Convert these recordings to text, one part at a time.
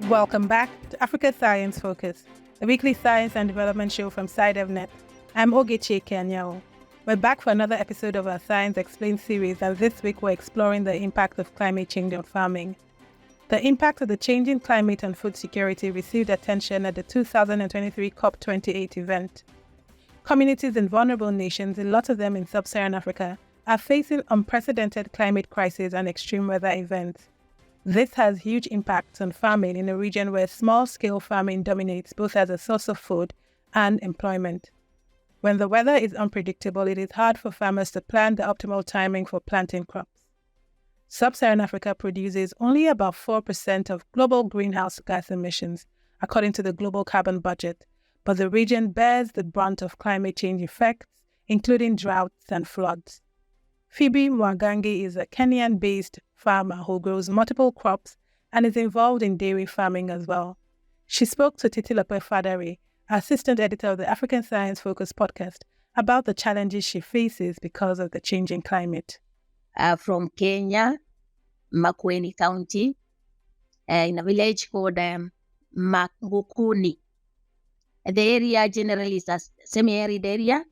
Welcome back to Africa Science Focus, the weekly science and development show from CIAT. I'm Ogechi Ekeanyanwu. We're back for another episode of our Science Explained series, and this week we're exploring the impact of climate change on farming. The impact of the changing climate on food security received attention at the 2023 COP28 event. Communities in vulnerable nations, a lot of them in sub-Saharan Africa, are facing unprecedented climate crises and extreme weather events. This has huge impacts on farming in a region where small-scale farming dominates both as a source of food and employment. When the weather is unpredictable, it is hard for farmers to plan the optimal timing for planting crops. Sub-Saharan Africa produces only about 4% of global greenhouse gas emissions, according to the Global Carbon Budget, but the region bears the brunt of climate change effects, including droughts and floods. Phoebe Mwangangi is a Kenyan-based farmer who grows multiple crops and is involved in dairy farming as well. She spoke to Titilope Fadare, assistant editor of the African Science Focus podcast, about the challenges she faces because of the changing climate. From Kenya, Makueni County, in a village called Makukuni. The area generally is a semi-arid area,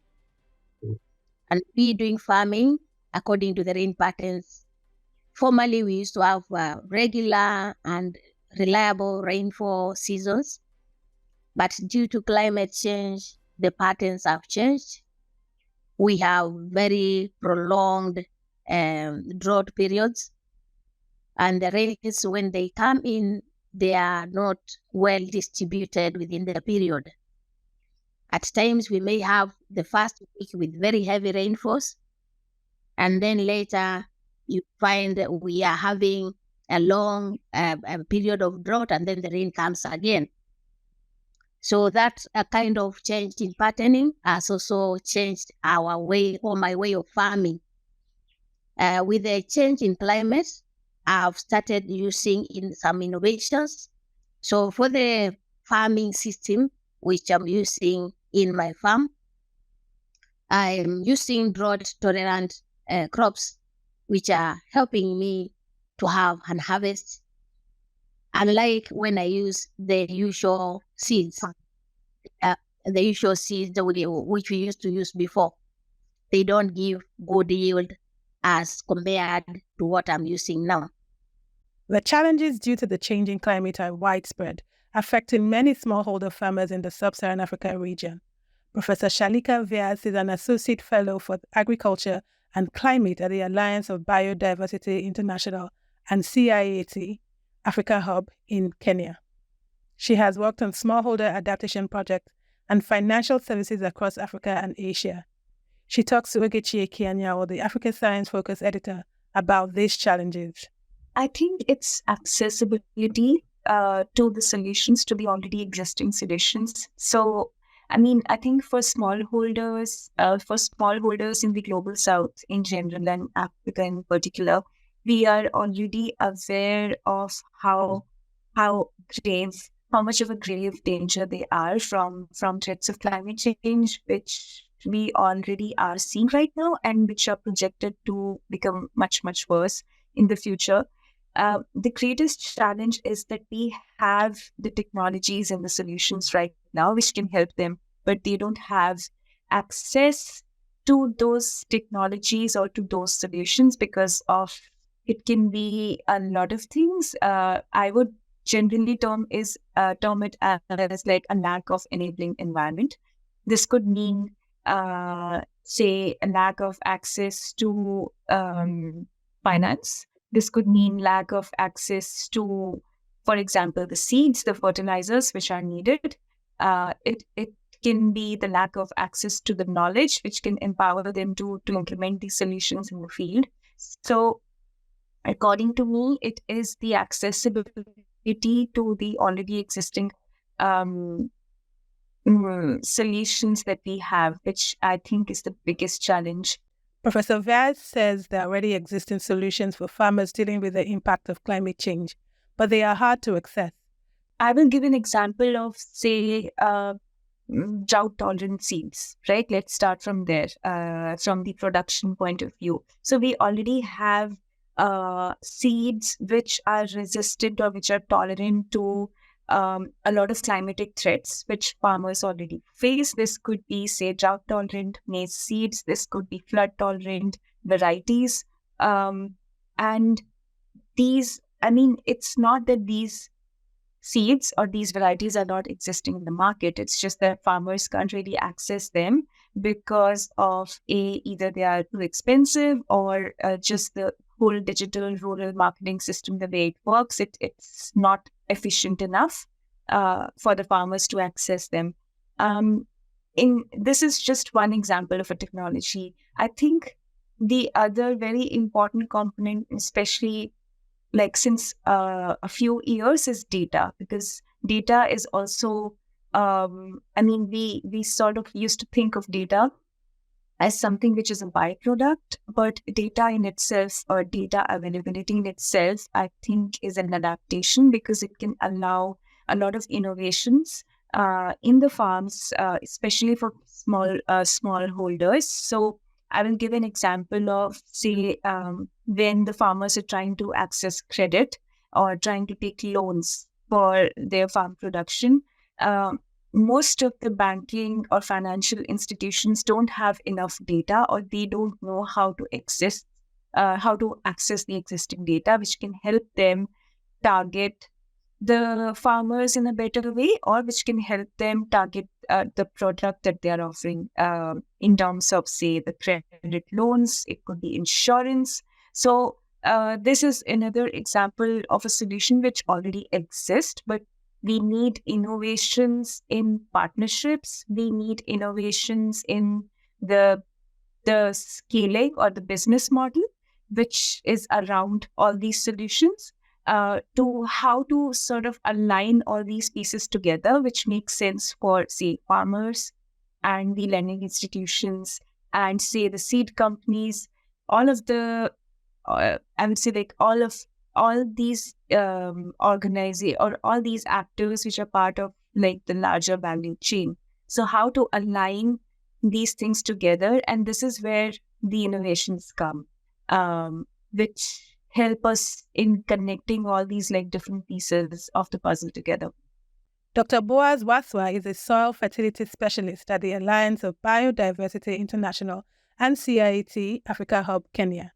and we doing farming according to the rain patterns. Formerly, we used to have regular and reliable rainfall seasons, but due to climate change, the patterns have changed. We have very prolonged drought periods, and the rains, when they come in, they are not well distributed within the period. At times, we may have the first week with very heavy rainfalls, and then later you find that we are having a long period of drought, and then the rain comes again. So that kind of change in patterning has also changed our way, or my way of farming. With the change in climate, I've started using in some innovations. So for the farming system, which I'm using in my farm, I'm using drought-tolerant crops, which are helping me to have and harvest, unlike when I use the usual seeds, which we used to use before. They don't give good yield as compared to what I'm using now. The challenges due to the changing climate are widespread, affecting many smallholder farmers in the sub-Saharan Africa region. Professor Shalika Vyas is an associate fellow for agriculture and climate at the Alliance of Bioversity International and CIAT, Africa Hub in Kenya. She has worked on smallholder adaptation projects and financial services across Africa and Asia. She talks to Ogechi Ekeanyanwu, the Africa Science Focus editor, about these challenges. I think it's accessibility to the solutions, to the already existing solutions. So, I think for smallholders in the global south in general and Africa in particular, we are already aware of how much of a grave danger they are from threats of climate change, which we already are seeing right now and which are projected to become much, much worse in the future. The greatest challenge is that we have the technologies and the solutions right now which can help them, but they don't have access to those technologies or to those solutions because of it can be a lot of things. I would generally term it as like a lack of enabling environment. This could mean, say, a lack of access to finance. This could mean lack of access to, for example, the seeds, the fertilizers which are needed. It can be the lack of access to the knowledge which can empower them to implement these solutions in the field. So according to me, it is the accessibility to the already existing solutions that we have, which I think is the biggest challenge. Professor Vyas says there are already existing solutions for farmers dealing with the impact of climate change, but they are hard to access. I will give an example of, say, drought-tolerant seeds, right? Let's start from there, from the production point of view. So we already have seeds which are resistant or which are tolerant to a lot of climatic threats which farmers already face. This could be, say, drought tolerant maize seeds. This could be flood tolerant varieties. And these, I mean, it's not that these seeds or these varieties are not existing in the market. It's just that farmers can't really access them because of either they are too expensive or just the whole digital rural marketing system, the way it works, it's not efficient enough for the farmers to access them. This is just one example of a technology. I think the other very important component, especially like since a few years, is data, because data is also, we sort of used to think of data as something which is a byproduct, but data in itself or data availability in itself, I think, is an adaptation because it can allow a lot of innovations in the farms, especially for small holders. So I will give an example of, say, when the farmers are trying to access credit or trying to take loans for their farm production. Most of the banking or financial institutions don't have enough data, or they don't know how to access the existing data, which can help them target the farmers in a better way, or which can help them target the product that they are offering in terms of, say, the credit loans. It could be insurance. So this is another example of a solution which already exists, but we need innovations in partnerships. We need innovations in the scaling or the business model, which is around all these solutions, to how to sort of align all these pieces together, which makes sense for, say, farmers and the lending institutions and, say, the seed companies, all of the, I would say, like all these organizing or all these actors which are part of like the larger value chain. So how to align these things together, and this is where the innovations come, which help us in connecting all these like different pieces of the puzzle together. Dr. Boaz Waswa is a soil fertility specialist at the Alliance of Bioversity International and CIAT Africa Hub, Kenya.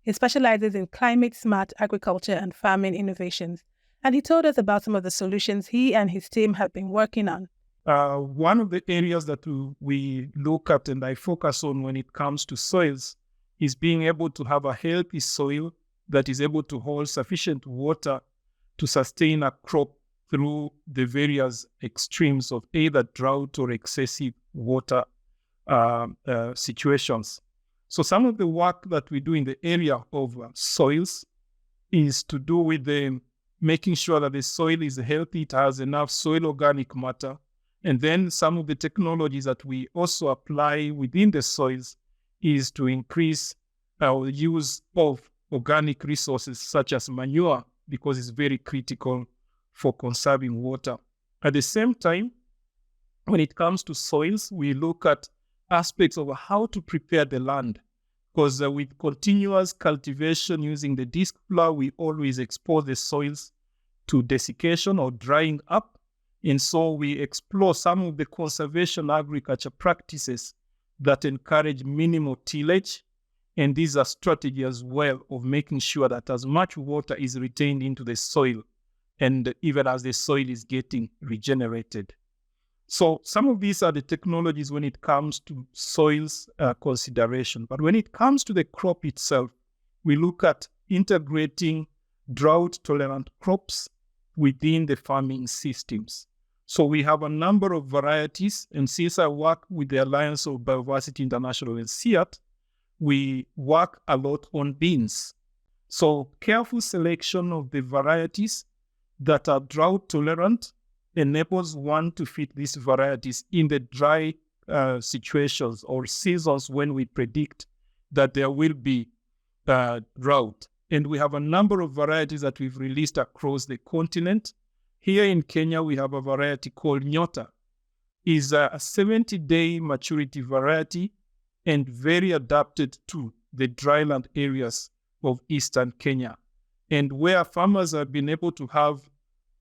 He specializes in climate-smart agriculture and farming innovations, and he told us about some of the solutions he and his team have been working on. One of the areas that we look at and I focus on when it comes to soils is being able to have a healthy soil that is able to hold sufficient water to sustain a crop through the various extremes of either drought or excessive water situations. So some of the work that we do in the area of soils is to do with making sure that the soil is healthy, it has enough soil organic matter. And then some of the technologies that we also apply within the soils is to increase our use of organic resources such as manure, because it's very critical for conserving water. At the same time, when it comes to soils, we look at aspects of how to prepare the land, because with continuous cultivation using the disc plow, we always expose the soils to desiccation or drying up. And so we explore some of the conservation agriculture practices that encourage minimal tillage. And these are strategies as well of making sure that as much water is retained into the soil, and even as the soil is getting regenerated. So some of these are the technologies when it comes to soils consideration. But when it comes to the crop itself, we look at integrating drought-tolerant crops within the farming systems. So we have a number of varieties, and since I work with the Alliance of Bioversity International and CIAT, we work a lot on beans. So careful selection of the varieties that are drought-tolerant enables one to fit these varieties in the dry situations or seasons when we predict that there will be drought. And we have a number of varieties that we've released across the continent. Here in Kenya, we have a variety called Nyota. It's a 70-day maturity variety and very adapted to the dryland areas of eastern Kenya. And where farmers have been able to have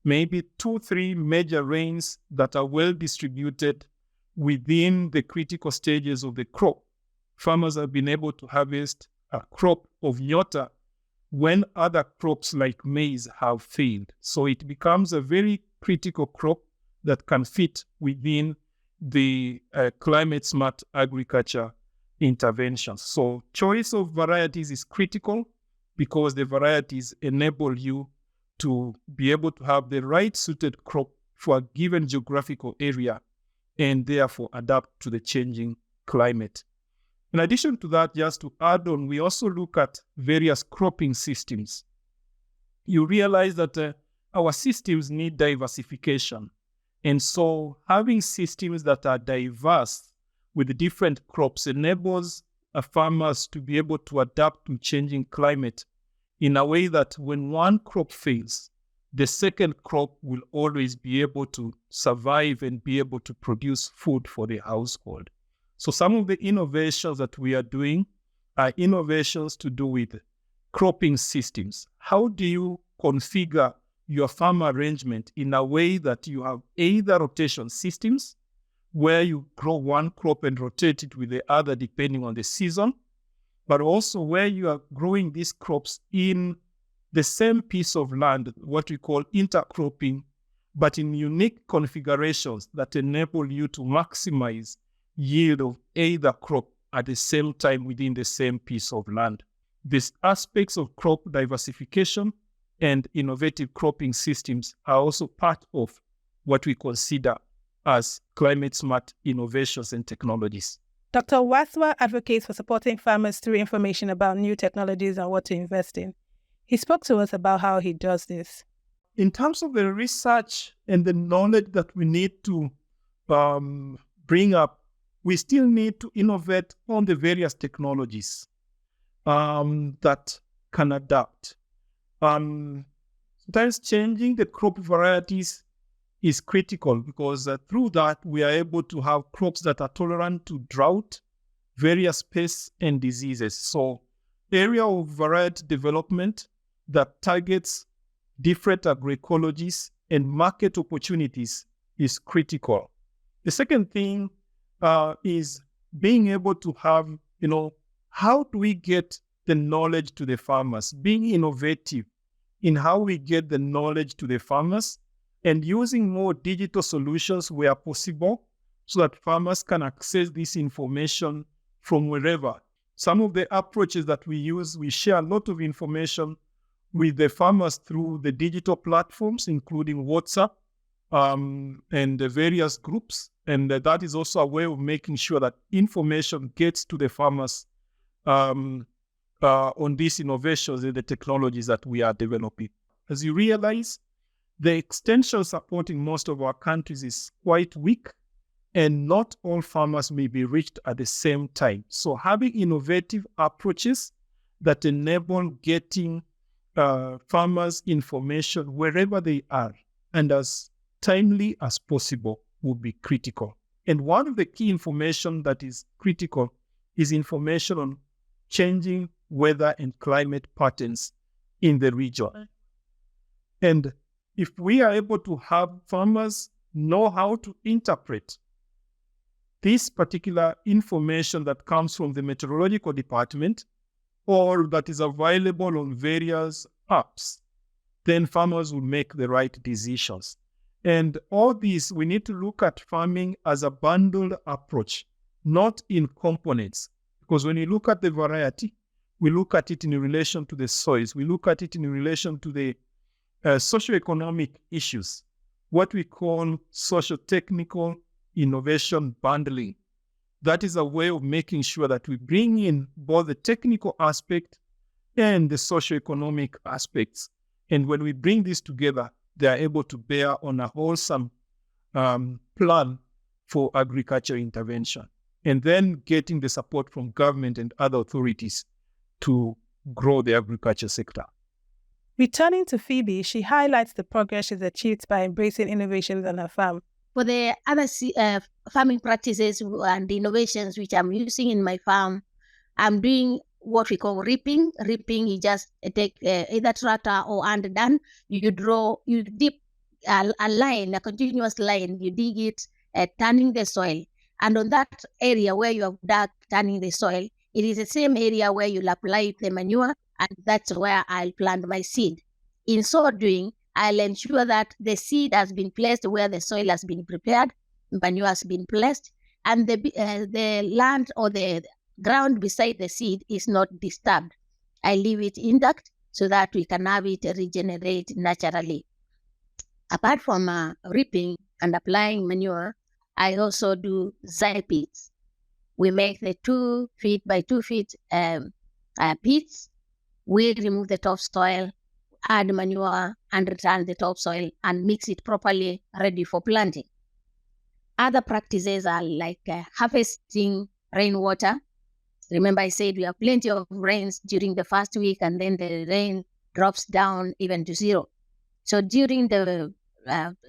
maybe 2-3 major rains that are well distributed within the critical stages of the crop, farmers have been able to harvest a crop of nyota when other crops like maize have failed. So it becomes a very critical crop that can fit within the climate-smart agriculture interventions. So choice of varieties is critical because the varieties enable you to be able to have the right suited crop for a given geographical area and therefore adapt to the changing climate. In addition to that, just to add on, we also look at various cropping systems. You realize that our systems need diversification. And so having systems that are diverse with different crops enables farmers to be able to adapt to changing climate in a way that when one crop fails, the second crop will always be able to survive and be able to produce food for the household. So some of the innovations that we are doing are innovations to do with cropping systems. How do you configure your farm arrangement in a way that you have either rotation systems, where you grow one crop and rotate it with the other depending on the season, but also where you are growing these crops in the same piece of land, what we call intercropping, but in unique configurations that enable you to maximize yield of either crop at the same time within the same piece of land. These aspects of crop diversification and innovative cropping systems are also part of what we consider as climate-smart innovations and technologies. Dr. Waswa advocates for supporting farmers through information about new technologies and what to invest in. He spoke to us about how he does this. In terms of the research and the knowledge that we need to bring up, we still need to innovate on the various technologies that can adapt. Sometimes changing the crop varieties is critical because through that we are able to have crops that are tolerant to drought, various pests and diseases. So area of variety development that targets different agroecologies and market opportunities is critical. The second thing is being able to have, how do we get the knowledge to the farmers? Being innovative in how we get the knowledge to the farmers and using more digital solutions where possible so that farmers can access this information from wherever. Some of the approaches that we use, we share a lot of information with the farmers through the digital platforms, including WhatsApp and the various groups. And that is also a way of making sure that information gets to the farmers on these innovations and the technologies that we are developing. As you realize, the extension supporting most of our countries is quite weak, and not all farmers may be reached at the same time. So having innovative approaches that enable getting farmers information wherever they are and as timely as possible will be critical. And one of the key information that is critical is information on changing weather and climate patterns in the region. And if we are able to have farmers know how to interpret this particular information that comes from the meteorological department or that is available on various apps, then farmers will make the right decisions. And all this, we need to look at farming as a bundled approach, not in components. Because when you look at the variety, we look at it in relation to the soils. We look at it in relation to the socioeconomic issues, what we call socio-technical innovation bundling. That is a way of making sure that we bring in both the technical aspect and the socioeconomic aspects. And when we bring this together, they are able to bear on a wholesome plan for agriculture intervention. And then getting the support from government and other authorities to grow the agriculture sector. Returning to Phoebe, she highlights the progress she's achieved by embracing innovations on her farm. For the other farming practices and the innovations which I'm using in my farm, I'm doing what we call reaping. Reaping, you just take either tractor or hand done. You dip a line, a continuous line. You dig it, turning the soil. And on that area where you have dug, turning the soil, it is the same area where you'll apply the manure, and that's where I'll plant my seed. In so doing, I'll ensure that the seed has been placed where the soil has been prepared, manure has been placed, and the land or the ground beside the seed is not disturbed. I leave it intact so that we can have it regenerate naturally. Apart from reaping and applying manure, I also do pits. We make the 2 feet by 2 feet pits. We remove the topsoil, add manure, and return the topsoil and mix it properly, ready for planting. Other practices are like harvesting rainwater. Remember, I said we have plenty of rains during the first week, and then the rain drops down even to zero. So during the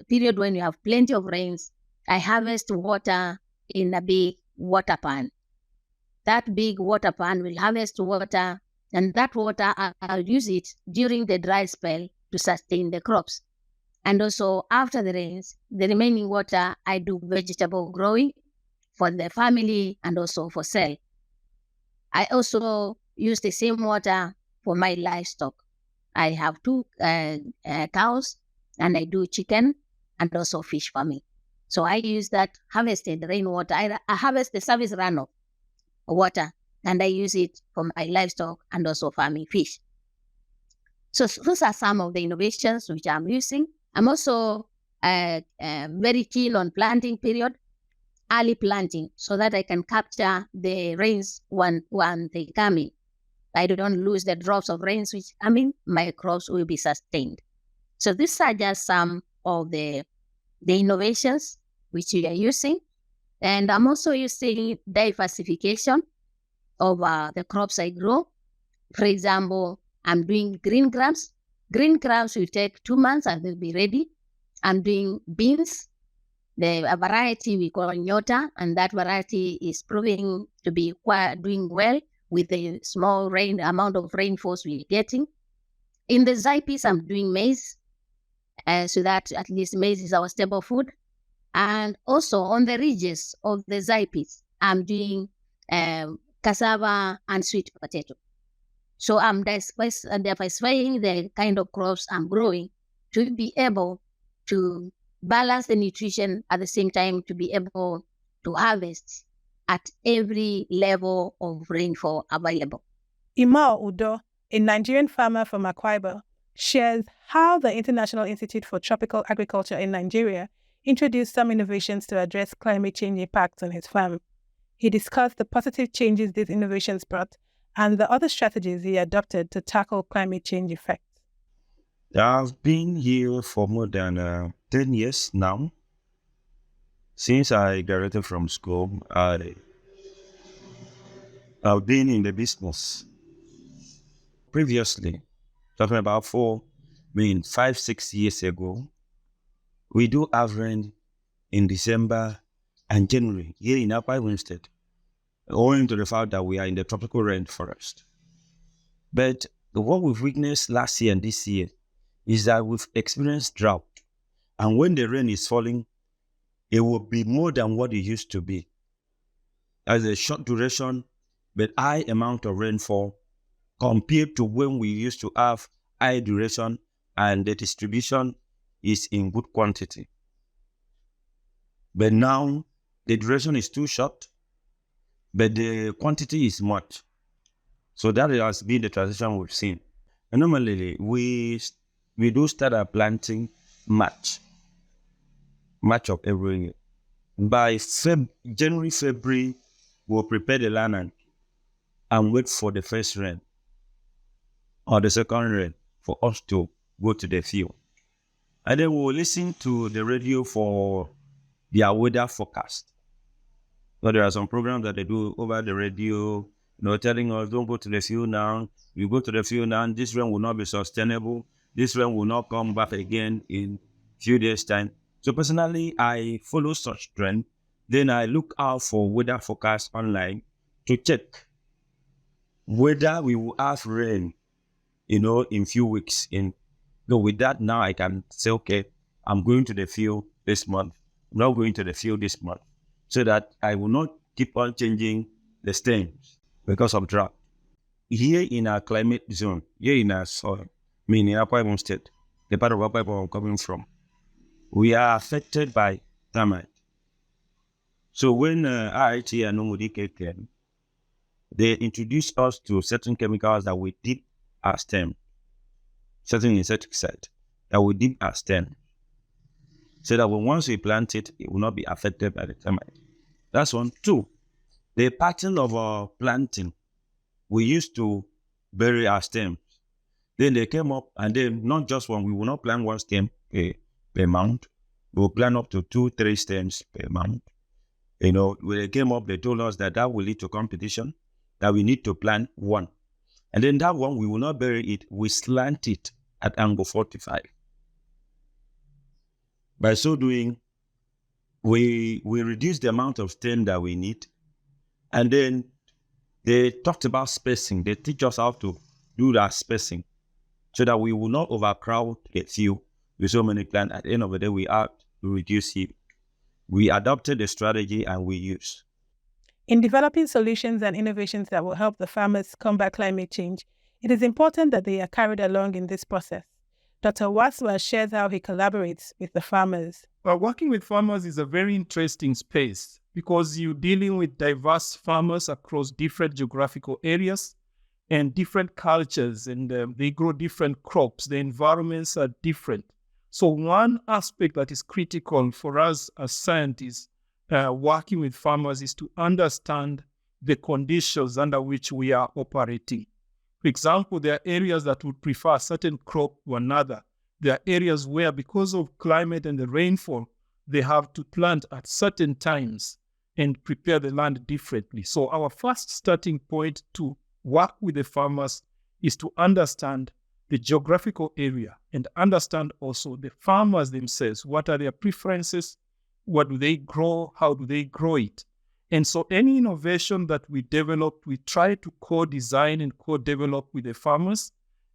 period when you have plenty of rains, I harvest water in a big water pan. That big water pan will harvest water, and that water I'll use it during the dry spell to sustain the crops. And also after the rains, the remaining water I do vegetable growing for the family and also for sale. I also use the same water for my livestock. I have 2 cows, and I do chicken and also fish farming. So I use that harvested rainwater. I harvest the service runoff water, and I use it for my livestock and also farming fish. So those are some of the innovations which I'm using. I'm also very keen on planting period, early planting, so that I can capture the rains when they come in. I don't lose the drops of rains which come in, my crops will be sustained. So these are just some of the innovations which we are using. And I'm also using diversification of the crops I grow. For example, I'm doing green grams. Green grams will take 2 months and they'll be ready. I'm doing beans, a variety we call Nyota, and that variety is proving to be doing well with the small amount of rainfalls we're getting. In the Zipes, I'm doing maize, so that at least maize is our staple food. And also on the ridges of the Zipes, I'm doing cassava and sweet potato. So I'm diversifying the kind of crops I'm growing to be able to balance the nutrition at the same time, to be able to harvest at every level of rainfall available. Ima Udo, a Nigerian farmer from Akwa Ibom, shares how the International Institute for Tropical Agriculture in Nigeria introduced some innovations to address climate change impacts on his farm. He discussed the positive changes these innovations brought and the other strategies he adopted to tackle climate change effects. I've been here for more than 10 years now. Since I graduated from school, I've been in the business. Previously, talking about 5, 6 years ago, we do have rain in December and January here in Akwa Ibom State, owing to the fact that we are in the tropical rainforest. But what we've witnessed last year and this year is that we've experienced drought. And when the rain is falling, it will be more than what it used to be. As a short duration, but high amount of rainfall compared to when we used to have high duration and the distribution is in good quantity. But now the duration is too short, but the quantity is much. So that has been the transition we've seen. And normally we do start our planting March of every year. By January, February, we'll prepare the land and wait for the first rain or the second rain for us to go to the field. And then we'll listen to the radio for their weather forecast. So there are some programs that they do over the radio, telling us, don't go to the field now. You go to the field now, this rain will not be sustainable. This rain will not come back again in a few days' time. So personally, I follow such trend. Then I look out for weather forecast online to check whether we will have rain, in few weeks. With that now I can say, okay, I'm going to the field this month. I'm not going to the field this month. So that I will not keep on changing the stems because of drought. Here in our climate zone, here in our soil, meaning Akwa Ibom State, the part of Akwa Ibom I'm coming from, we are affected by termite. So when IIT and Omudike came, they introduced us to certain chemicals that we dip our stem, certain insecticide that we dip our stem, so that once we plant it, it will not be affected by the termite. That's one. Two, the pattern of our planting, we used to bury our stems. Then they came up, and then not just one, we will not plant one stem per mound. We will plant up to 2-3 stems per mound. You know, when they came up, they told us that will lead to competition, that we need to plant one. And then that one, we will not bury it, we slant it at angle 45. By so doing, we reduce the amount of stem that we need. And then they talked about spacing. They teach us how to do that spacing so that we will not overcrowd the field with so many plants. At the end of the day, we have to reduce yield. We adopted the strategy and we use. In developing solutions and innovations that will help the farmers combat climate change, it is important that they are carried along in this process. Dr. Waswa shares how he collaborates with the farmers. Well, working with farmers is a very interesting space because you're dealing with diverse farmers across different geographical areas and different cultures, and they grow different crops. The environments are different. So one aspect that is critical for us as scientists working with farmers is to understand the conditions under which we are operating. For example, there are areas that would prefer a certain crop to another. There are areas where, because of climate and the rainfall, they have to plant at certain times and prepare the land differently. So our first starting point to work with the farmers is to understand the geographical area and understand also the farmers themselves. What are their preferences? What do they grow? How do they grow it? And so any innovation that we develop, we try to co-design and co-develop with the farmers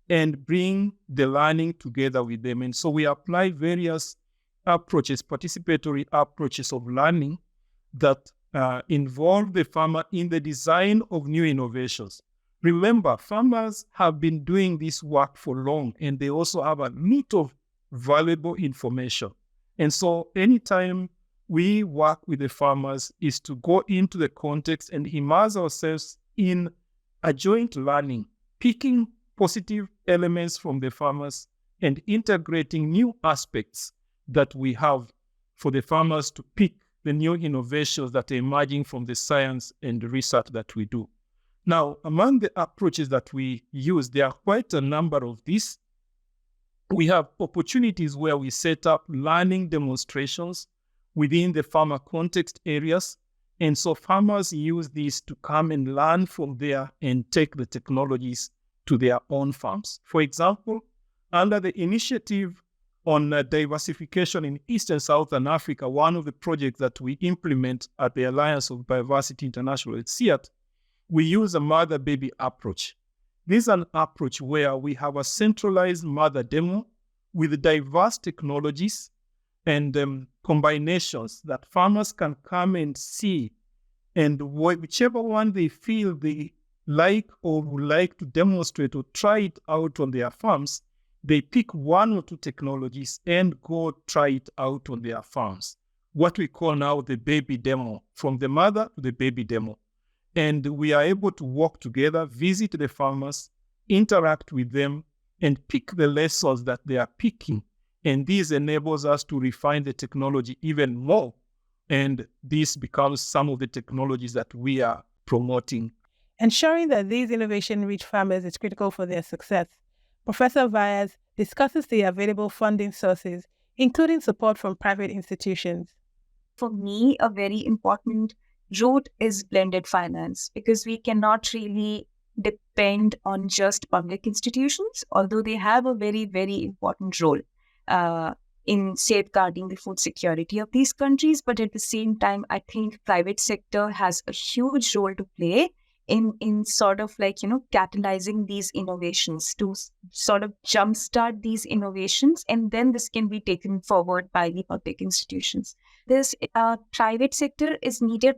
and bring the learning together with them. And so we apply various approaches, participatory approaches of learning that involve the farmer in the design of new innovations. Remember, farmers have been doing this work for long, and they also have a lot of valuable information. And so anytime we work with the farmers is to go into the context and immerse ourselves in a joint learning, picking positive elements from the farmers and integrating new aspects that we have for the farmers to pick the new innovations that are emerging from the science and the research that we do. Now, among the approaches that we use, there are quite a number of these. We have opportunities where we set up learning demonstrations within the farmer context areas. And so farmers use these to come and learn from there and take the technologies to their own farms. For example, under the initiative on diversification in East and Southern Africa, one of the projects that we implement at the Alliance of Bioversity International at CIAT, we use a mother-baby approach. This is an approach where we have a centralized mother demo with diverse technologies and combinations that farmers can come and see. And whichever one they feel they like or would like to demonstrate or try it out on their farms, they pick one or two technologies and go try it out on their farms. What we call now the baby demo, from the mother to the baby demo. And we are able to work together, visit the farmers, interact with them, and pick the lessons that they are picking. And this enables us to refine the technology even more. And this becomes some of the technologies that we are promoting. Ensuring that these innovations reach farmers is critical for their success. Professor Vyas discusses the available funding sources, including support from private institutions. For me, a very important route is blended finance, because we cannot really depend on just public institutions, although they have a very, very important role in safeguarding the food security of these countries. But at the same time, I think private sector has a huge role to play in sort of like, catalyzing these innovations to sort of jumpstart these innovations, and then this can be taken forward by the public institutions. This private sector is needed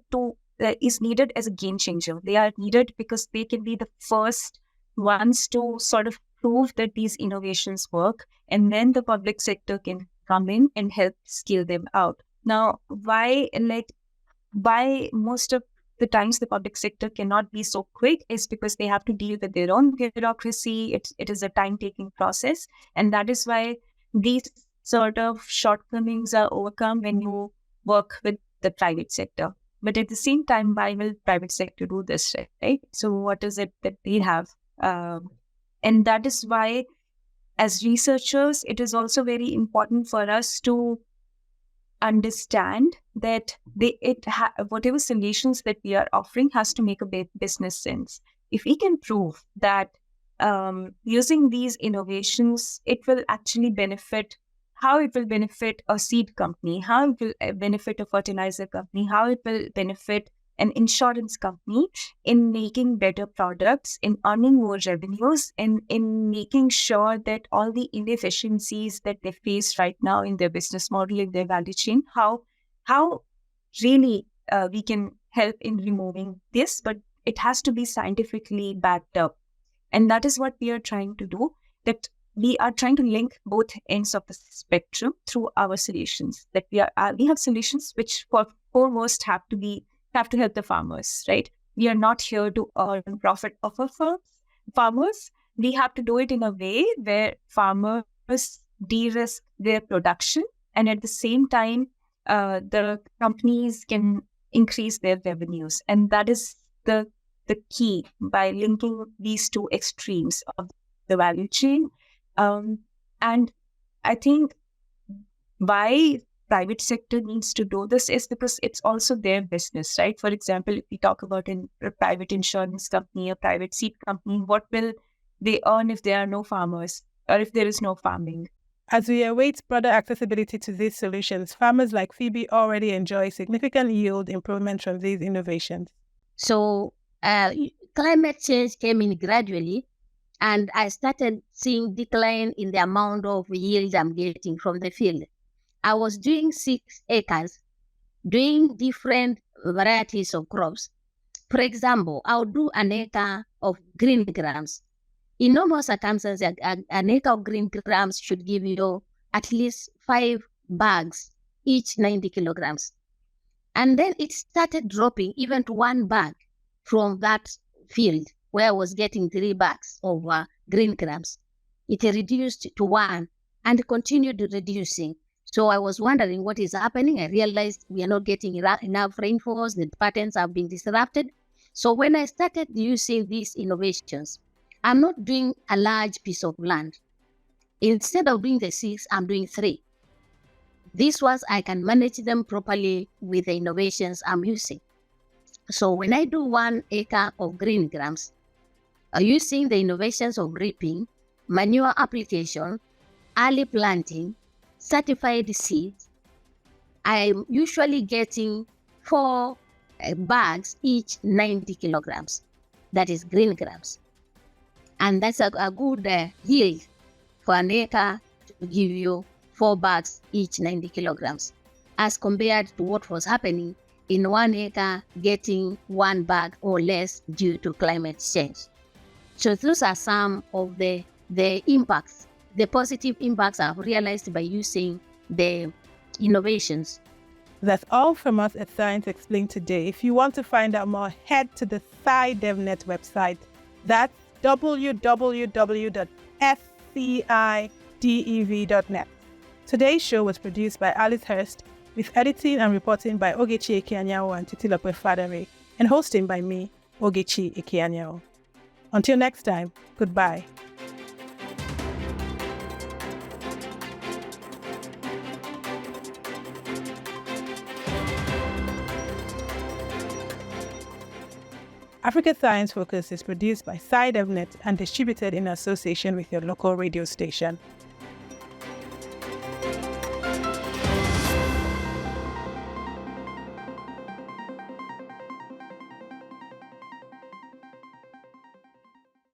as a game changer. They are needed because they can be the first ones to sort of prove that these innovations work, and then the public sector can come in and help scale them out. Now, why most of the times the public sector cannot be so quick is because they have to deal with their own bureaucracy. It is a time-taking process, and that is why these sort of shortcomings are overcome when you work with the private sector. But at the same time, why will private sector do this, right? So what is it that they have? And that is why, as researchers, it is also very important for us to understand that whatever solutions that we are offering has to make a business sense. If we can prove that using these innovations, it will actually benefit, how it will benefit a seed company, how it will benefit a fertilizer company, how it will benefit an insurance company in making better products, in earning more revenues, and in making sure that all the inefficiencies that they face right now in their business model, in their value chain, how really we can help in removing this, but it has to be scientifically backed up. And that is what we are trying to do, that we are trying to link both ends of the spectrum through our solutions. That we have solutions which foremost have to help the farmers, right? We are not here to earn profit off of farmers. We have to do it in a way where farmers de-risk their production, and at the same time, the companies can increase their revenues. And that is the key, by linking these two extremes of the value chain. And I think why private sector needs to do this is because it's also their business, right? For example, if we talk about a private insurance company, a private seed company, what will they earn if there are no farmers or if there is no farming? As we await broader accessibility to these solutions, farmers like Phoebe already enjoy significant yield improvement from these innovations. So climate change came in gradually, and I started seeing decline in the amount of yield I'm getting from the field. I was doing 6 acres, doing different varieties of crops. For example, I'll do an acre of green grams. In normal circumstances, an acre of green grams should give you at least 5 bags, each 90 kilograms. And then it started dropping even to 1 bag from that field where I was getting 3 bags of green grams. It reduced to 1 and continued reducing. So I was wondering what is happening. I realized we are not getting enough rainfalls. The patterns have been disrupted. So when I started using these innovations, I'm not doing a large piece of land. Instead of doing the 6, I'm doing 3. These ones, I can manage them properly with the innovations I'm using. So when I do 1 acre of green grams, using the innovations of reaping, manure application, early planting, certified seeds, I'm usually getting 4 bags, each 90 kilograms. That is green grams. And that's a good yield for an acre to give you 4 bags, each 90 kilograms, as compared to what was happening in 1 acre getting 1 bag or less due to climate change. So those are some of the impacts, the positive impacts I've realized by using the innovations. That's all from us at Science Explained today. If you want to find out more, head to the SciDevNet website. That's www.scidev.net. Today's show was produced by Alice Hurst, with editing and reporting by Ogechi Ekeanyanwu and Titilope Fadare, and hosting by me, Ogechi Ekeanyanwu. Until next time, goodbye. Africa Science Focus is produced by CIAT and distributed in association with your local radio station.